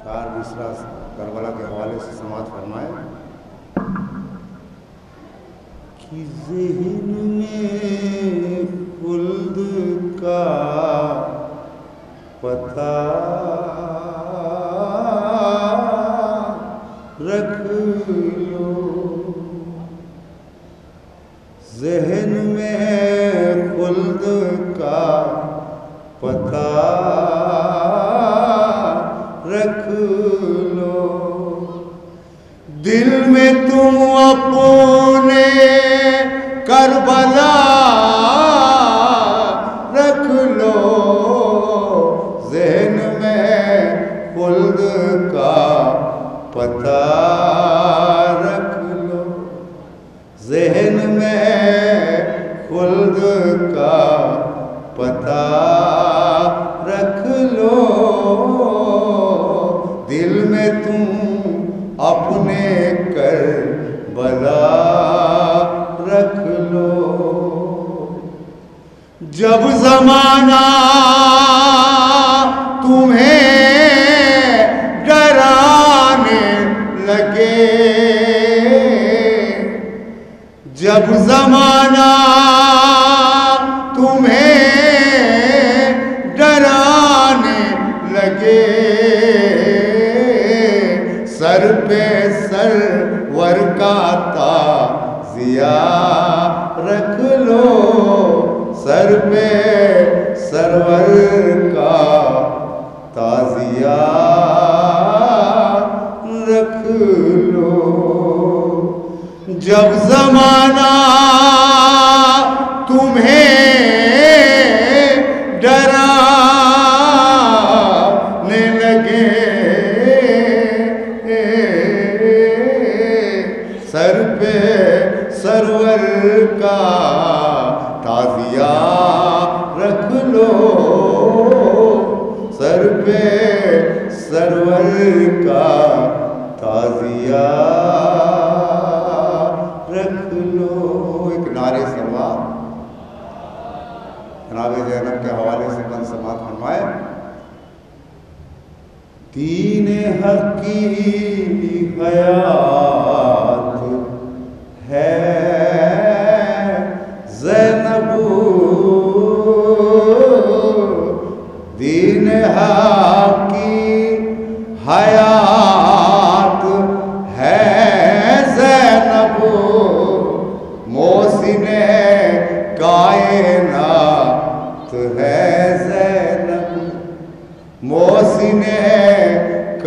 चार दूसरा करबला के हवाले से समाप्त फरमाए कि ज़हन में खुल्द का पता रख लो, ज़हन में खुल्द का पता रख लो, दिल में तुम अपने करबला रख लो, ज़हन में खुल्द का पता रख लो, ज़हन में खुल्द का पता रख लो, दिल में तुम अपने करबला रख लो। जब ज़माना तुम्हें डराने लगे, जब ज़माना तुम्हें डराने लगे, सर पे सरवर का ताज़िया रख लो, सर पे सरवर का ताज़िया रख लो। जब ज़माना तुम्हें डराने लगे, सर पे सरवर का ताज़िया रख लो, सर पे सरवर का ताज़िया रख लो। एक नारे सलवार जनाब ज़ैनब के हवाले से बंद समात फरमाए। दीन हक़ की हयात है ज़ैनब, दीन हक़ की हयात है ज़ैनब, मोहसिने कायनात है ज़ैनब, मोहसिने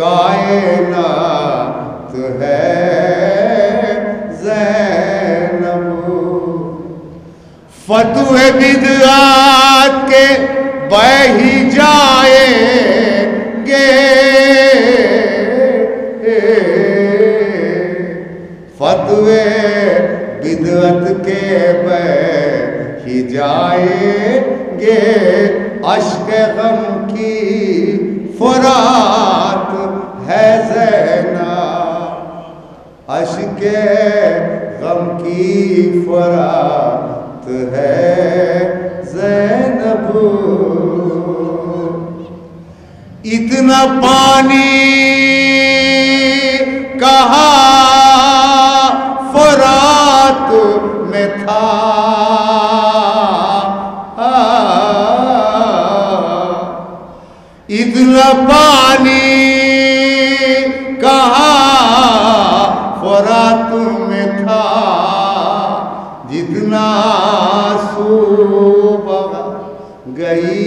कायनात है ज़ैनब। फतुह बिदअत के बह ही जाएंगे, फतवे बिदअत के बह ही जाएंगे, अश्क गम की फुरात है ज़ैनब, अश्क गम की फुरात है ज़ैनब। इतना पानी कहाँ फुरात में था, इतना पानी कहाँ फुरात में था, जितना सुबह गई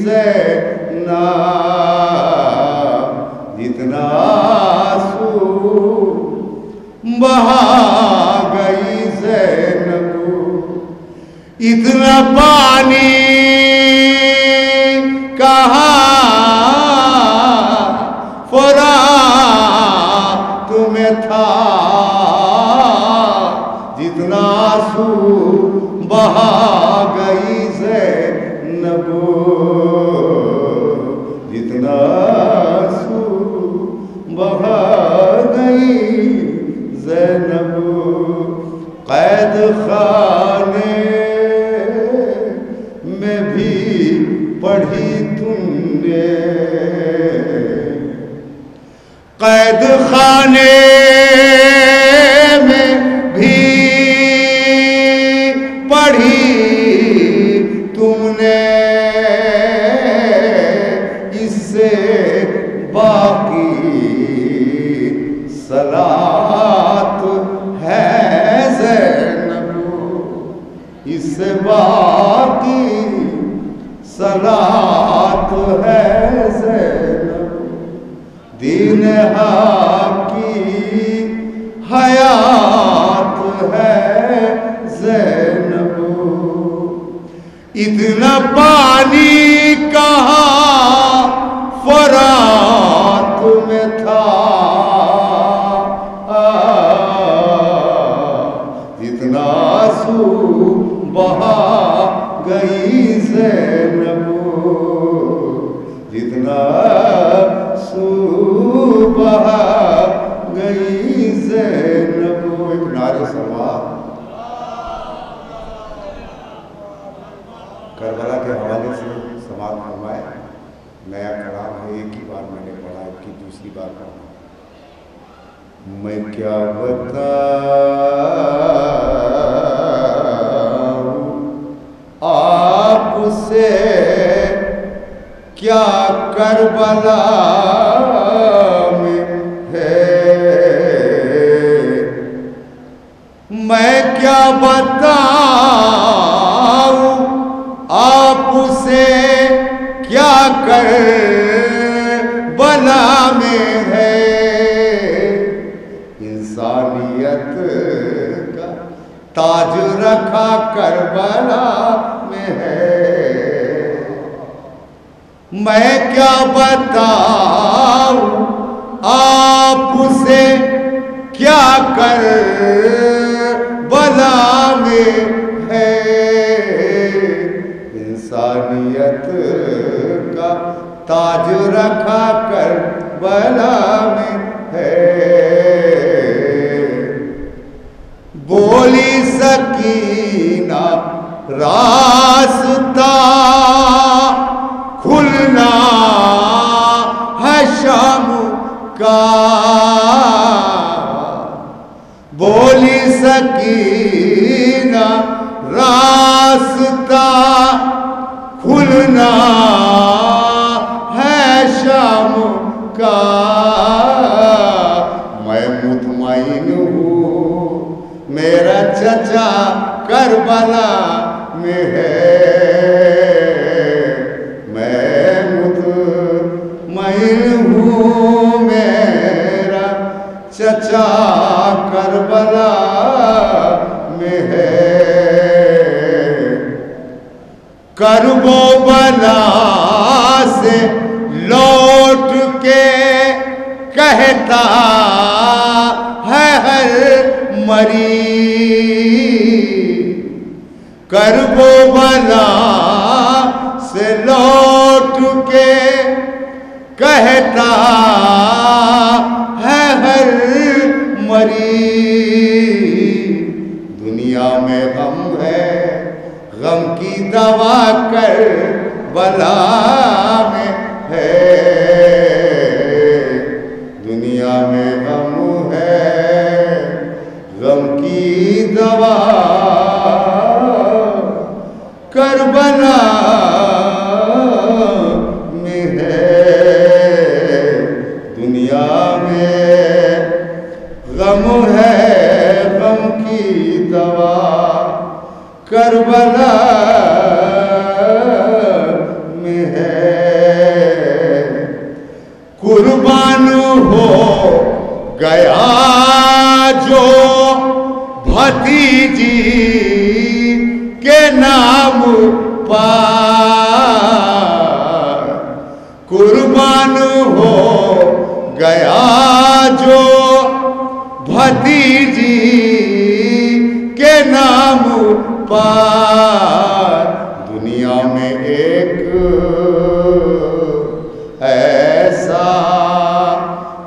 ज़ैनब, जितना सुबह गई ज़ैनब, इतना पानी कहाँ फुरात में था, जितना आंसू बहा गई ज़ैनब, जितना आंसू बहा गई ज़ैनब। कैद खाने में भी पढ़ी तुमने, कैद खाने में भी पढ़ी तुमने, इससे बाकी सलात है ज़ैनब, इससे बाकी सलात है ज़ैनब। दीन की हयात है ज़ैनब। इतना पानी कहाँ फरात में था, जितना आंसू बहा गई ज़ैनब, जितना आंसू बहा गई ज़ैनब। एक नारे सवार करबला के हवाले से समाप्त फरमाए। नया कलाम है, एक ही बार मैंने पढ़ा, कि दूसरी बार पढ़ा। मैं क्या बताऊं आपसे, क्या करबला में है। मैं क्या बताऊं आपसे, क्या करबला में है। इंसानियत का ताज रखा करबला में है। मैं क्या बताऊं आपसे, क्या करबला में है। इंसानियत का ताज रखा करबला में है। बोली सकीना रास्ता खुलना है शाम का। बोली सकीना रास्ता खुलना है शाम का। मैं मुतमईन हूँ मेरा चचा करबला में है। मैं मुतमईन हूँ मेरा चचा करबला में है। करबो बला से लौट के कहता है हर मरीज। करबो बला से लौट के कहता है हर मरीज। दुनिया में गम है, गम की दवा करबला में है। दुनिया में गम है, गम की दवा करबला में है। दुनिया में गम है, गम की दवा करबला में है। कुर्बान हो गया जो भतीजी के नाम पर। कुर्बान हो गया जो भतीजी के नाम पर। दुनिया में एक ऐसा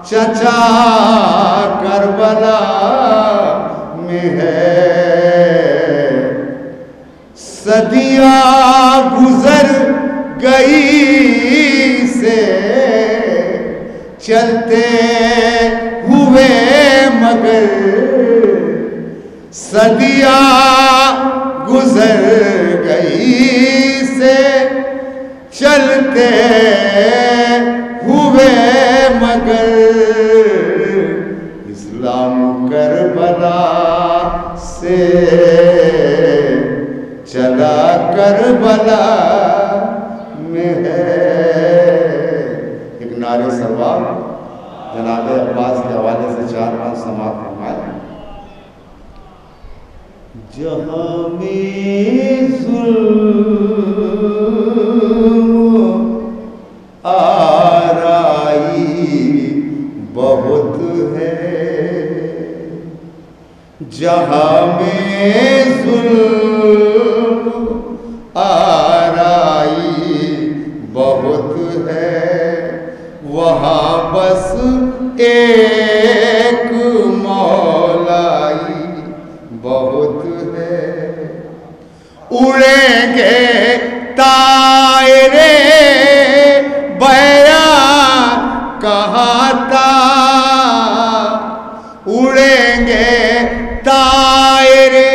चचा करबला में है। सदियां गुजर गई से चलते हुए मगर सदियां गुजर गई से, चलते हुए मगर इस्लाम करबला से चला करबला में है। एक नारे सरवार जनाब अब्बास के हवाले से 4-5 समाअत फरमाए। जहां में जुल्म आराई बहुत है, जहां में जुल्म आराई बहुत है, वहाँ बस एक मौलाई बहुत है। उड़ेंगे तायरे बया कहाँ था, उड़ेंगे तायरे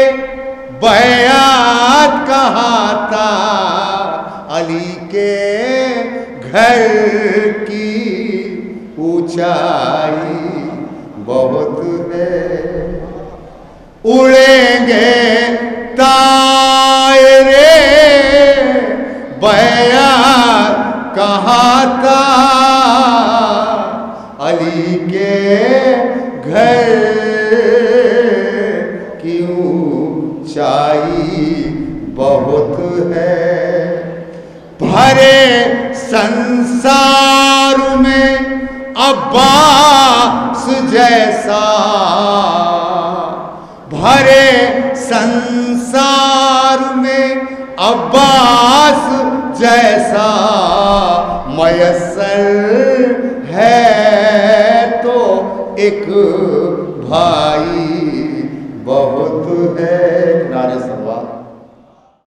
बयात कहाँ था, अली के घर की ऊंचाई बहुत है। उड़ेंगे तायरे बयात कहाँ था, अली के घर की ऊंचाई बहुत है। भरे संसार में अब्बास जैसा, भरे संसार में अब्बास जैसा मयस्सर है तो एक भाई बहुत है। नारे